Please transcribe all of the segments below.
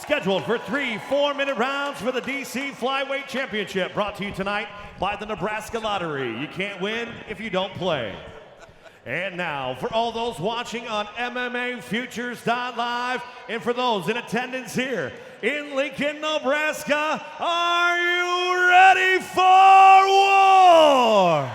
Scheduled for 3 4-minute rounds for the DC Flyweight Championship, brought to you tonight by the Nebraska Lottery. You can't win if you don't play. And now, for all those watching on MMA Futures.live, and for those in attendance here in Lincoln, Nebraska, are you ready for war?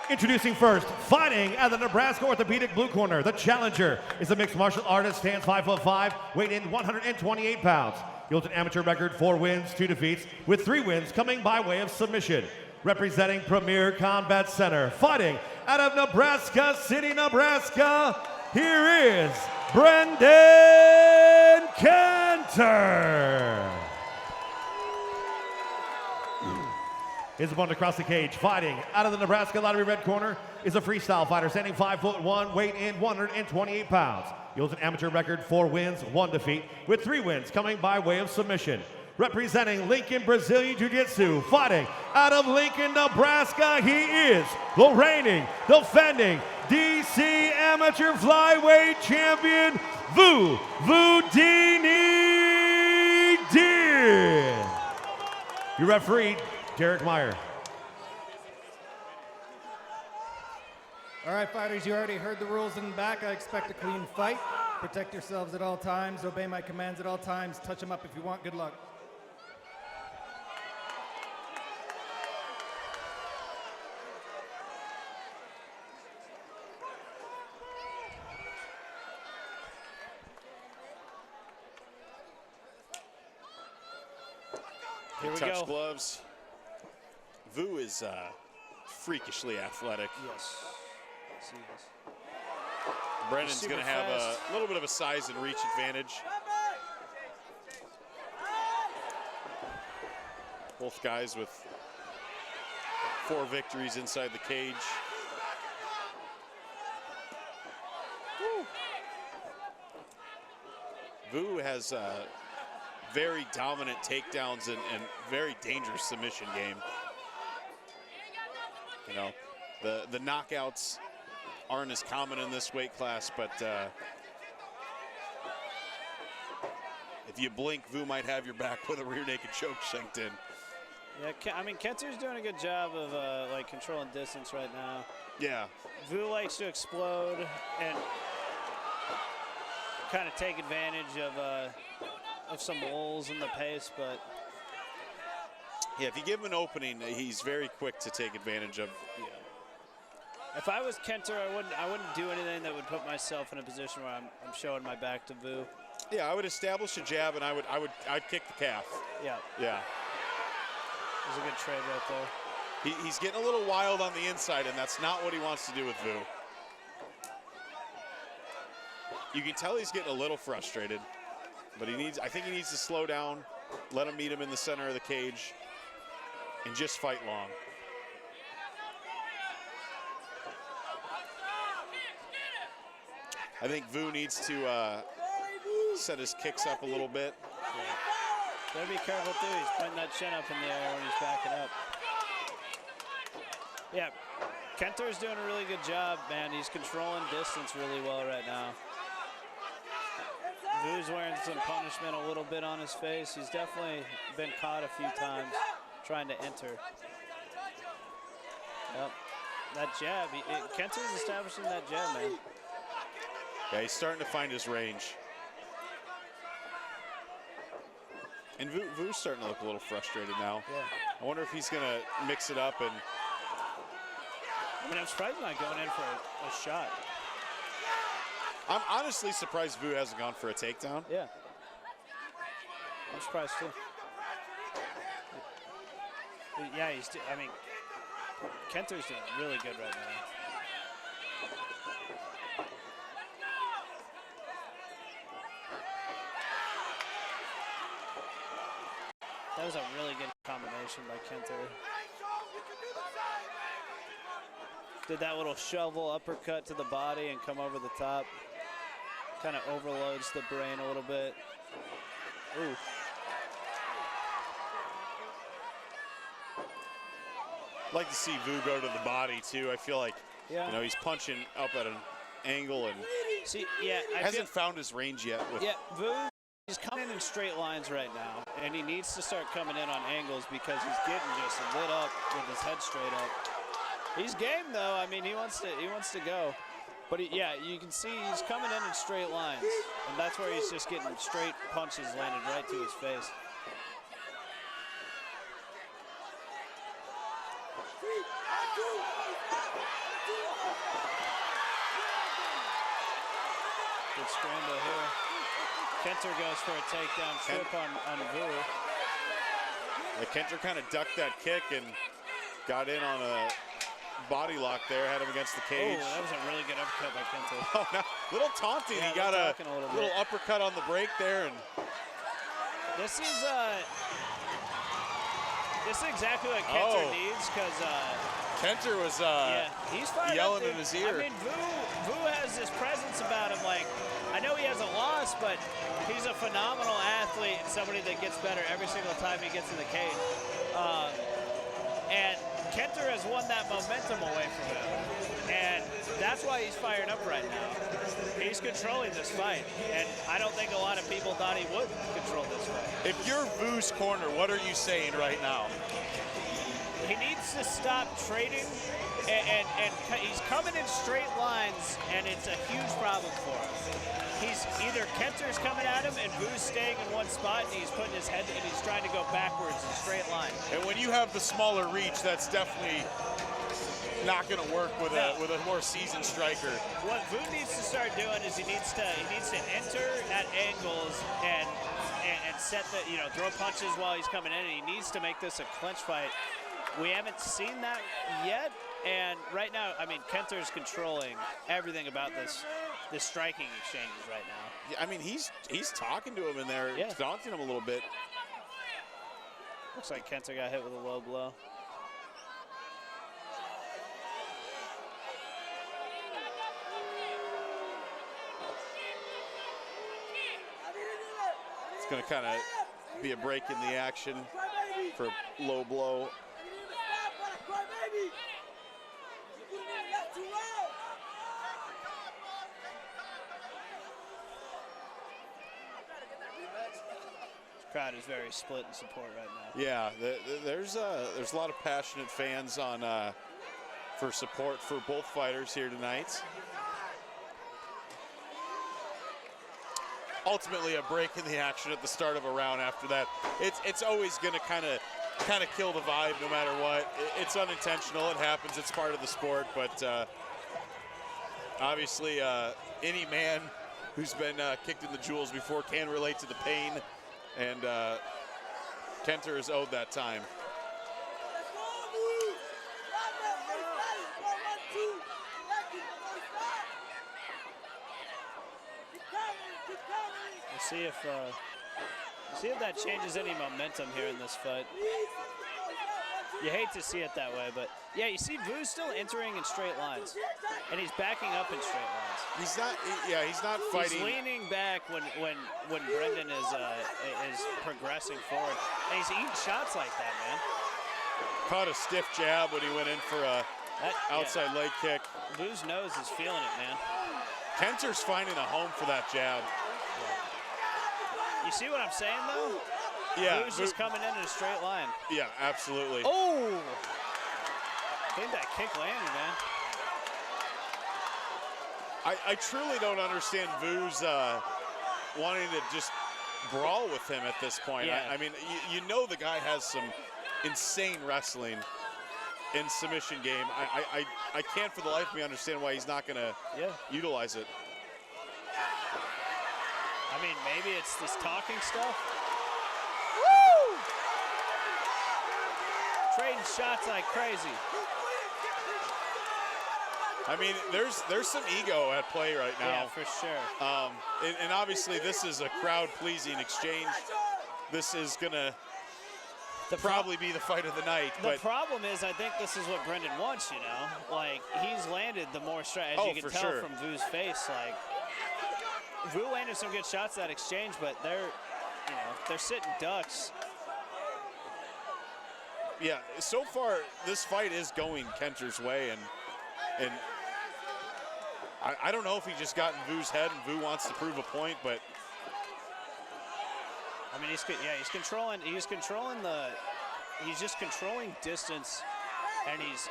Introducing first, fighting out of the Nebraska Orthopedic Blue Corner, the challenger is a mixed martial artist, stands 5'5", weighing in 128 pounds. He holds an amateur record, 4 wins, 2 defeats, with 3 wins coming by way of submission. Representing Premier Combat Center, fighting out of Nebraska City, Nebraska, here is Brenden Cantor. His opponent across the cage, fighting out of the Nebraska Lottery red corner, is a freestyle fighter, standing 5'1", weighing in 128 pounds. He holds an amateur record, 4 wins, 1 defeat, with 3 wins coming by way of submission. Representing Lincoln Brazilian Jiu-Jitsu, fighting out of Lincoln, Nebraska, he is the reigning, defending DC Amateur Flyweight Champion, Dinh. Your referee, Derek Meyer. All right, fighters, you already heard the rules in the back. I expect a clean fight. Protect yourselves at all times. Obey my commands at all times. Touch them up if you want. Good luck. Here we go. Gloves. Vu is freakishly athletic. Yes. Yes, he is. Brendan's going to have a little bit of a size and reach advantage. Both guys with 4 victories inside the cage. Woo. Vu has very dominant takedowns and very dangerous submission game. You know, the knockouts aren't as common in this weight class, but if you blink, Vu might have your back with a rear naked choke shanked in. Yeah, I mean, Cantor's doing a good job of like controlling distance right now. Yeah. Vu likes to explode and kind of take advantage of some lulls in the pace, but yeah, if you give him an opening, he's very quick to take advantage of. Yeah. If I was Cantor, I wouldn't do anything that would put myself in a position where I'm showing my back to Vu. Yeah, I would establish a jab and I'd kick the calf. Yeah. Yeah. It was a good trade right there. He's getting a little wild on the inside, and that's not what he wants to do with Vu. You can tell he's getting a little frustrated, but I think he needs to slow down, let him meet him in the center of the cage, and just fight long. I think Vu needs to set his kicks up a little bit. Yeah. Gotta be careful too. He's putting that chin up in the air when he's backing up. Yeah, Cantor's doing a really good job, man. He's controlling distance really well right now. Vu's wearing some punishment a little bit on his face. He's definitely been caught a few times trying to enter. Yep. That jab, Cantor's establishing that jab, man. Yeah, he's starting to find his range. And Vu's starting to look a little frustrated now. Yeah. I wonder if he's going to mix it up and... I mean, I'm surprised he's not going in for a shot. I'm honestly surprised Vu hasn't gone for a takedown. Yeah. I'm surprised too. Yeah, I mean, Cantor's doing really good right now. That was a really good combination by Cantor. Did that little shovel uppercut to the body and come over the top. Kind of overloads the brain a little bit. Ooh. Like to see Vu go to the body too. I feel like, you know, he's punching up at an angle and See, yeah, Hasn't found his range yet. With Vu, he's coming in straight lines right now, and he needs to start coming in on angles because he's getting just lit up with his head straight up. He's game though. I mean, he wants to go, but yeah, you can see he's coming in straight lines, and that's where he's just getting straight punches landed right to his face. Good scramble here. Kenter goes for a takedown trip on Vu. Yeah, Kenter kind of ducked that kick and got in on a body lock there, had him against the cage. Oh, that was a really good uppercut by Kenter. Oh, no, little taunting. Yeah, he got a little bit. uppercut on the break there, and This is exactly what Kenter needs, because Kenter was he's fired yelling up, in his ear. I mean, Vu has this presence about him. Like, I know he has a loss, but he's a phenomenal athlete and somebody that gets better every single time he gets in the cage. And Kenter has won that momentum away from him, and that's why he's fired up right now. He's controlling this fight, and I don't think a lot of people thought he would control this fight. If you're Vu's corner, what are you saying right now? He needs to stop trading, and he's coming in straight lines, and it's a huge problem for him. He's either Kenter's coming at him and Vu's staying in one spot, and he's putting his head and he's trying to go backwards in straight line. And when you have the smaller reach, that's definitely not going to work with a more seasoned striker. What Vu needs to start doing is he needs to enter at angles and set the, throw punches while he's coming in, and he needs to make this a clinch fight. We haven't seen that yet, and right now, I mean, Kenter's controlling everything about this striking exchanges right now. Yeah, I mean, he's talking to him in there, taunting him a little bit. Looks like Kenter got hit with a low blow. It's going to kind of be a break in the action for a low blow. Crowd is very split in support right now. Yeah, there's a lot of passionate fans on for support for both fighters here tonight. Ultimately, a break in the action at the start of a round. After that, it's always going to kind of kill the vibe no matter what. It's unintentional. It happens. It's part of the sport. But obviously, any man who's been kicked in the jewels before can relate to the pain. And Kenter is owed that time. We'll see if that changes any momentum here in this fight. You hate to see it that way, but yeah, you see Vu's still entering in straight lines, and he's backing up in straight lines. He's not fighting. He's leaning back when Brenden is progressing forward, and he's eating shots like that, man. Caught a stiff jab when he went in for a outside leg kick. Vu's nose is feeling it, man. Kenter's finding a home for that jab. You see what I'm saying, though? Yeah. Vu's just coming in a straight line. Yeah, absolutely. Oh! I think that kick landed, man. I truly don't understand Vu's wanting to just brawl with him at this point. Yeah. I mean, you know the guy has some insane wrestling in submission game. I can't for the life of me understand why he's not going to utilize it. I mean, maybe it's this talking stuff. Woo! Trading shots like crazy. I mean, there's some ego at play right now. Yeah, for sure. And obviously, this is a crowd-pleasing exchange. This is going to probably be the fight of the night. The problem is, I think this is what Brenden wants, you know? Like, he's landed the more strike, as you can tell from Vu's face. Like, Vu landed some good shots that exchange, but they're sitting ducks. Yeah, so far, this fight is going Kenter's way, and I don't know if he just got in Vu's head and Vu wants to prove a point, but I mean, he's just controlling distance, and he's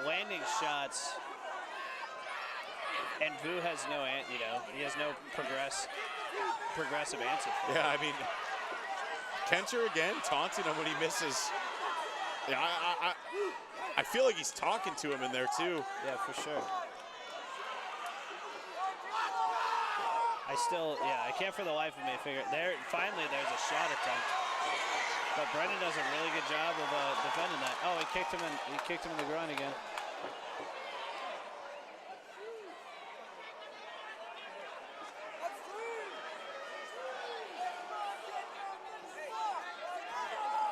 landing shots. And Vu has no, he has no progressive answer for yeah, I mean, Kenter again taunting him when he misses. Yeah, I feel like he's talking to him in there too. Yeah, for sure. I can't for the life of me figure there. Finally, there's a shot attempt, but Brenden does a really good job of defending that. Oh, he kicked him in the groin again.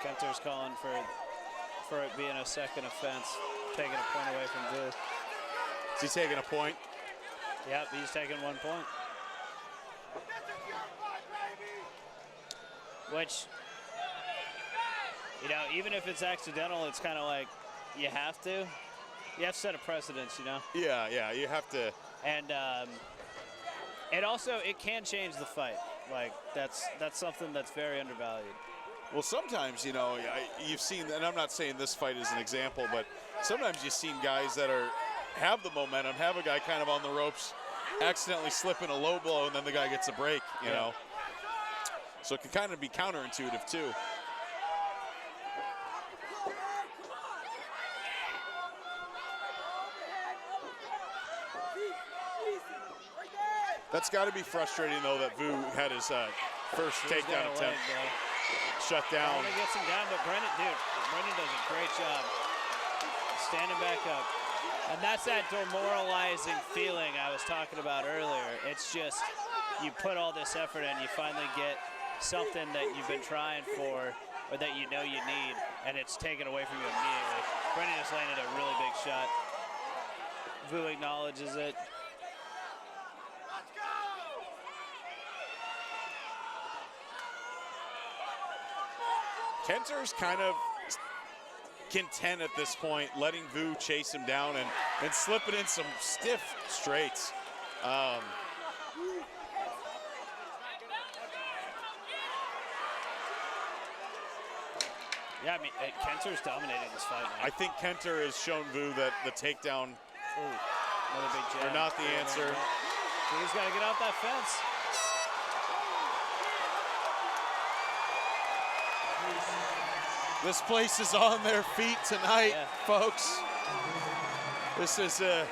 Kenter's calling for it being a second offense, taking a point away from Vu. Is he taking a point? Yep, he's taking 1 point. Which, even if it's accidental, it's kind of like you have to set a precedence, Yeah, you have to. And it can change the fight. Like that's something that's very undervalued. Well, sometimes, you've seen, and I'm not saying this fight is an example, but sometimes you've seen guys that have the momentum, have a guy kind of on the ropes, accidentally slip in a low blow, and then the guy gets a break, you know. So it can kind of be counterintuitive, too. That's got to be frustrating, though, that Vu had his first takedown attempt shut down. Brenden gets him down, but Brenden does a great job standing back up. And that's that demoralizing feeling I was talking about earlier. It's just you put all this effort in, you finally get something that you've been trying for or that you know you need, and it's taken away from you immediately. Brenden just landed a really big shot. Vu acknowledges it. Kenter's kind of content at this point, letting Vu chase him down and slipping in some stiff straights. Yeah, I mean, Kenter's dominating this fight, man. I think Kenter has shown Vu that the takedown Another big jab. are not the answer. Vu's got to get out that fence. This place is on their feet tonight, folks. This is I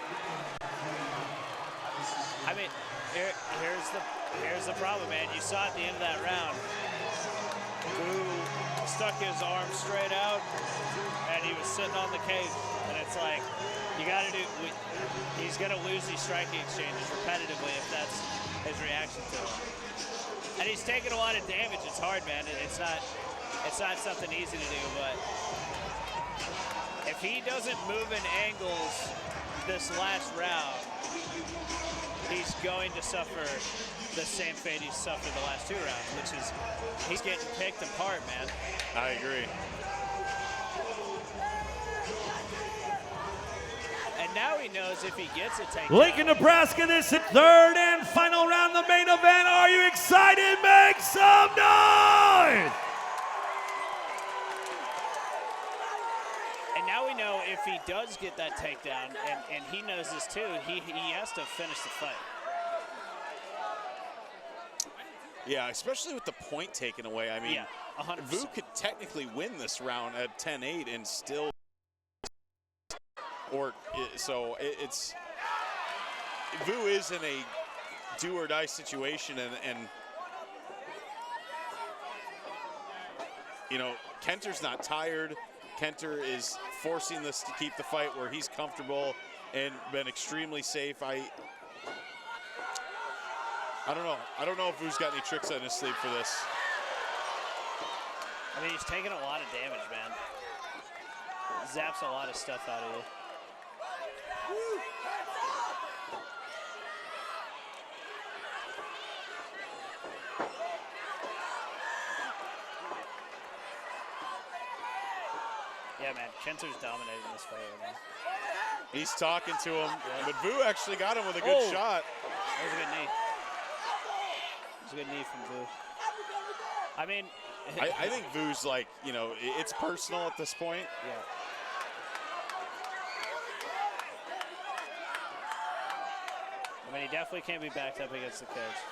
mean, here's the problem, man. You saw at the end of that round, Vu stuck his arm straight out, and he was sitting on the cage. And it's like, you got to do. He's gonna lose these striking exchanges repetitively if that's his reaction to him. And he's taking a lot of damage. It's hard, man. It's not something easy to do, but if he doesn't move in angles this last round, he's going to suffer the same fate he's suffered the last 2 rounds, which is he's getting picked apart, man. I agree. And now he knows if he gets a takedown. Lincoln, Nebraska, this is third and final round of the main event. Are you excited? Make some noise! And now we know if he does get that takedown, and he knows this too, he has to finish the fight. Yeah, especially with the point taken away. I mean, 100%. Vu could technically win this round at 10-8 and still, it's Vu is in a do or die situation, and Kenter's not tired. Kenter is forcing this to keep the fight where he's comfortable and been extremely safe. I don't know. I don't know if Vu's got any tricks on his sleeve for this. I mean, he's taking a lot of damage, man. Zaps a lot of stuff out of you. Yeah, man, Kenter's dominating this fight right now. He's talking to him, but Vu actually got him with a good shot. That was a good knee. That was a good knee from Vu. I mean, I think Vu's like, you know, it's personal at this point. Yeah. I mean, he definitely can't be backed up against the cage.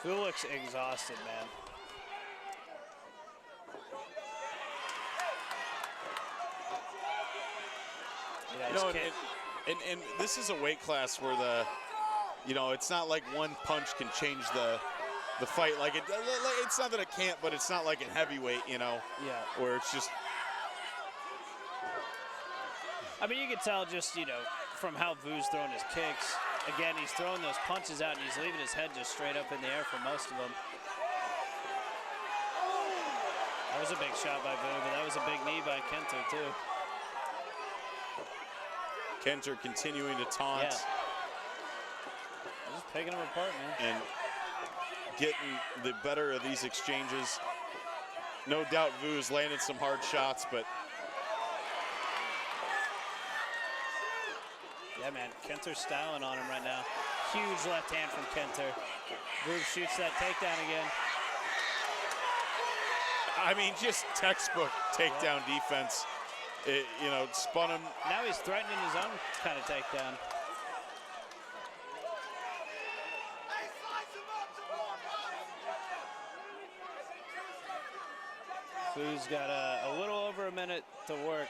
Vu looks exhausted, man. Yeah, No, and this is a weight class where you know, it's not like one punch can change the fight. Like it's not that it can't, but it's not like in heavyweight, you know. Yeah. Where it's just. I mean, you can tell just, you know, from how Vu's throwing his kicks. Again, he's throwing those punches out and he's leaving his head just straight up in the air for most of them. That was a big shot by Vu, but that was a big knee by Kenter too. Kenter continuing to taunt. Yeah. Just picking him apart, man. And getting the better of these exchanges. No doubt Vu's landed some hard shots, but. Yeah, man, Kenter's styling on him right now. Huge left hand from Kenter. Vu shoots that takedown again. I mean, just textbook takedown defense. It, you know, spun him. Now he's threatening his own kind of takedown. Vu's got a little over a minute to work,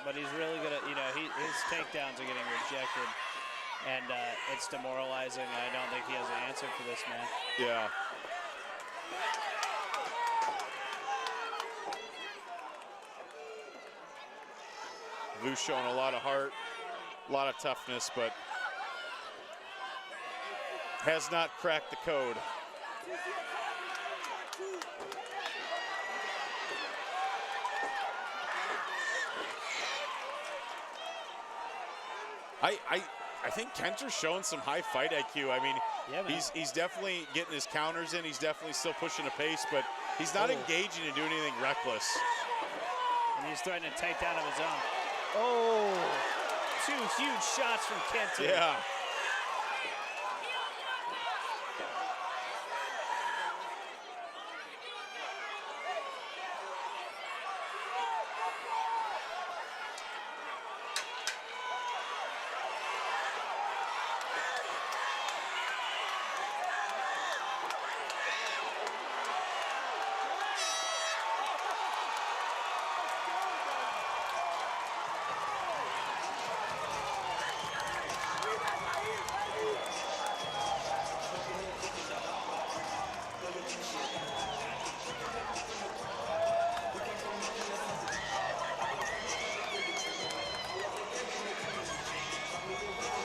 but he's really gonna, you know, his takedowns are getting rejected, and it's demoralizing. I don't think he has an answer for this, man. Yeah. Vu's showing a lot of heart, a lot of toughness, but has not cracked the code. I think Kenter's showing some high fight IQ. I mean, yeah, he's definitely getting his counters in. He's definitely still pushing a pace, but he's not engaging and doing anything reckless. And he's threatening a takedown of his own. Oh, two huge shots from Kenter. Yeah.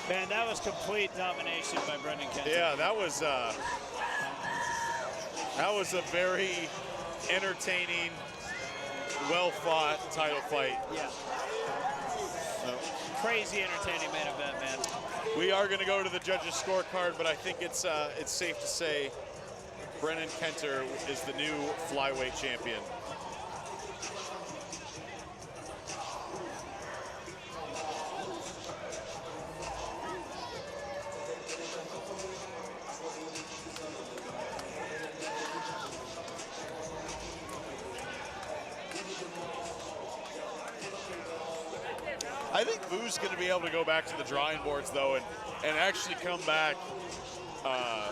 Man, that was complete domination by Brenden Kenter. Yeah, that was a very entertaining, well-fought title fight. Yeah. Crazy entertaining main event, man. We are going to go to the judges' scorecard, but I think it's safe to say Brenden Kenter is the new flyweight champion. I think Vu's going to be able to go back to the drawing boards, though, and actually come back a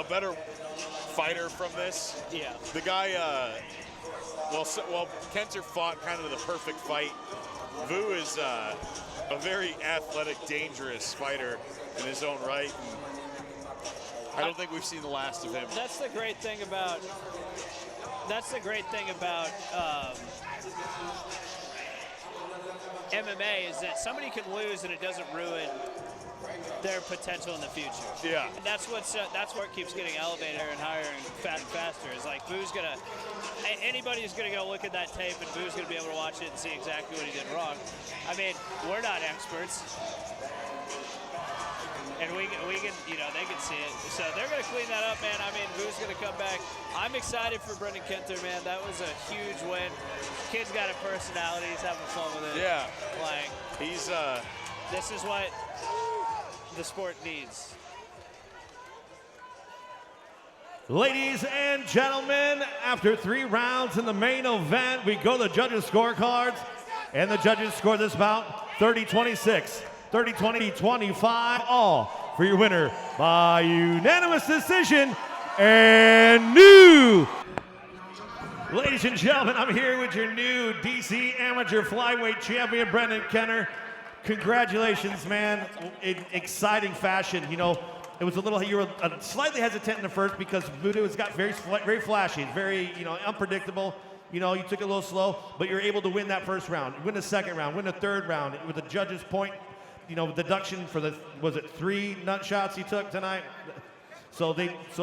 better fighter from this. Yeah. The guy, well, Kenter fought kind of the perfect fight. Vu is a very athletic, dangerous fighter in his own right. And I don't think we've seen the last of him. That's the great thing about. MMA is that somebody can lose and it doesn't ruin their potential in the future. Yeah. And that's what keeps getting elevated and higher and faster. Is like Vu's gonna, anybody's gonna go look at that tape and Vu's gonna be able to watch it and see exactly what he did wrong. I mean, we're not experts. and we can, you know, they can see it. So they're going to clean that up, man. I mean, Vu's going to come back. I'm excited for Brenden Kenter, man. That was a huge win. Kid's got a personality. He's having fun with it. Yeah. Like, He's this is what the sport needs. Ladies and gentlemen, after 3 rounds in the main event, we go to the judges' scorecards, and the judges score this bout 30-26, 30-20, 25, all for your winner by unanimous decision and new. Ladies and gentlemen, I'm here with your new DC Amateur Flyweight Champion, Brenden Kenter. Congratulations, man. In exciting fashion, you know. It was a little, you were slightly hesitant in the first because Voodoo has got very flashy, very, you know, unpredictable. You know, you took it a little slow, but you're able to win that first round, win the second round, win the third round with the judges' point, you know, deduction for the, was it 3 nut shots you took tonight? So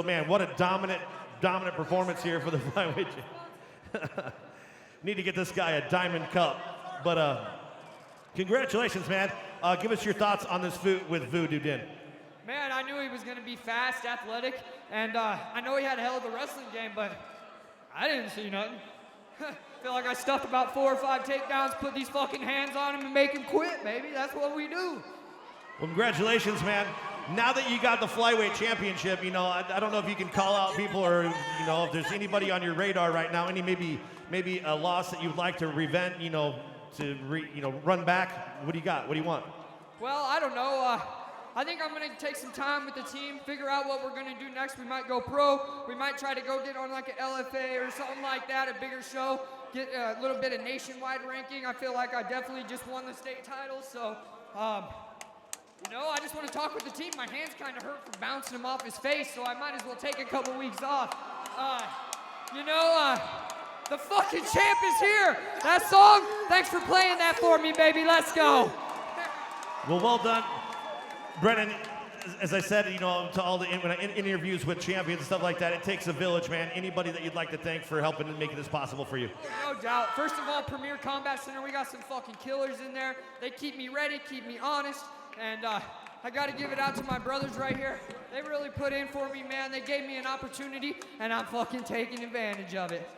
man, what a dominant performance here for the flyweight. Need to get this guy a Diamond Cup, but congratulations, man. Give us your thoughts on this with Voodoo Dinh. Man, I knew he was going to be fast, athletic, and I know he had a hell of a wrestling game, but I didn't see nothing. Feel like I stuffed about 4 or 5 takedowns, put these fucking hands on him and make him quit, baby. That's what we do. Well, congratulations, man. Now that you got the Flyweight Championship, you know, I don't know if you can call out people or, you know, if there's anybody on your radar right now, any maybe a loss that you'd like to prevent, you know, to run back. What do you got? What do you want? Well, I don't know. I think I'm going to take some time with the team, figure out what we're going to do next. We might go pro. We might try to go get on like an LFA or something like that, a bigger show, get a little bit of nationwide ranking. I feel like I definitely just won the state title. So, you know, I just want to talk with the team. My hands kind of hurt from bouncing him off his face, so I might as well take a couple weeks off. You know, the fucking champ is here. That song, thanks for playing that for me, baby. Let's go. Well done. Brenden, as I said, you know, to all the interviews with champions and stuff like that, it takes a village, man. Anybody that you'd like to thank for helping and making this possible for you? No doubt. First of all, Premier Combat Center, we got some fucking killers in there. They keep me ready, keep me honest, and I got to give it out to my brothers right here. They really put in for me, man. They gave me an opportunity, and I'm fucking taking advantage of it.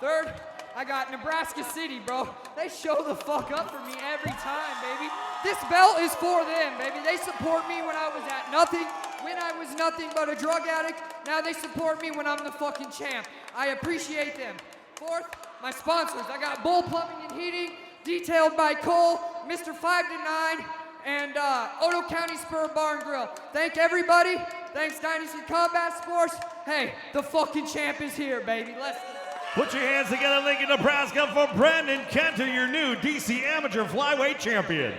Third, I got Nebraska City, bro. They show the fuck up for me every time, baby. This belt is for them, baby. They support me when I was at nothing, when I was nothing but a drug addict. Now they support me when I'm the fucking champ. I appreciate them. Fourth, my sponsors. I got Bull Plumbing and Heating, detailed by Cole, Mr. 5 to 9, and Odo County Spur Bar and Grill. Thank everybody. Thanks Dynasty Combat Sports. Hey, the fucking champ is here, baby. Let's Put your hands together, Lincoln, Nebraska, for Brenden Kenter, your new DC Amateur Flyweight Champion.